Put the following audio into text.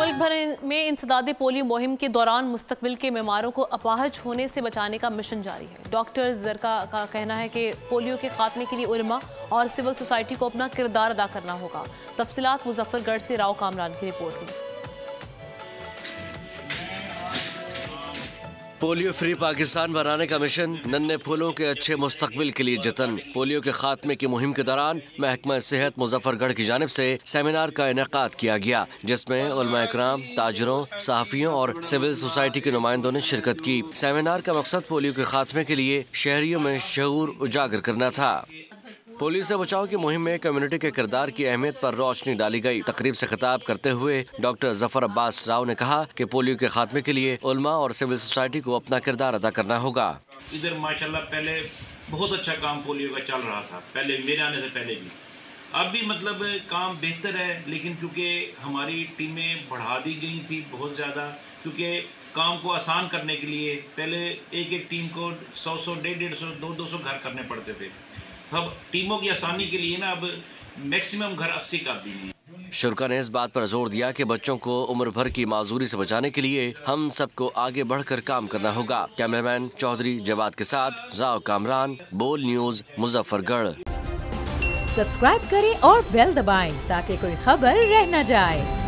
मुल्क भर में इंसदादे पोलियो मुहिम के दौरान मुस्तकबिल के बीमारों को अपाहज होने से बचाने का मिशन जारी है। डॉक्टर जरका का कहना है कि पोलियो के खात्मे के लिए उलमा और सिविल सोसाइटी को अपना किरदार अदा करना होगा। तफसीलात मुजफ्फरगढ़ से राव कामरान की रिपोर्ट में। पोलियो फ्री पाकिस्तान बनाने का मिशन, नन्हे फूलों के अच्छे मुस्तकबिल के लिए जतन। पोलियो के खात्मे की मुहिम के दौरान महकमा सेहत मुजफ्फरगढ़ की जानिब से सेमिनार का इनेकाद किया गया, जिसमें उलमा इकराम, ताजरों, सहाफियों और सिविल सोसाइटी के नुमाइंदों ने शिरकत की। सेमिनार का मकसद पोलियो के खात्मे के लिए शहरियों में शऊर उजागर करना था। पोलियो से बचाव की मुहिम में कम्युनिटी के किरदार की अहमियत पर रोशनी डाली गई। तकरीब से खिताब करते हुए डॉक्टर जफर अब्बास राव ने कहा कि पोलियो के खात्मे के लिए उलमा और सिविल सोसाइटी को अपना किरदार अदा करना होगा। इधर माशाल्लाह पहले बहुत अच्छा काम पोलियो का चल रहा था, पहले मेरे आने से पहले भी। अब भी मतलब काम बेहतर है, लेकिन क्योंकि हमारी टीमें बढ़ा दी गई थी बहुत ज़्यादा, क्योंकि काम को आसान करने के लिए पहले एक एक टीम को 100-100, 150-150, 200-200 घर करने पड़ते थे। अब टीमों की आसानी के लिए ना अब मैक्सिमम घर 80 कर दिए। शुरा ने इस बात पर जोर दिया कि बच्चों को उम्र भर की माजूरी से बचाने के लिए हम सबको आगे बढ़कर काम करना होगा। कैमरामैन चौधरी जवाद के साथ राव कामरान, बोल न्यूज, मुजफ्फरगढ़। सब्सक्राइब करें और बेल दबाएं ताकि कोई खबर रह न जाए।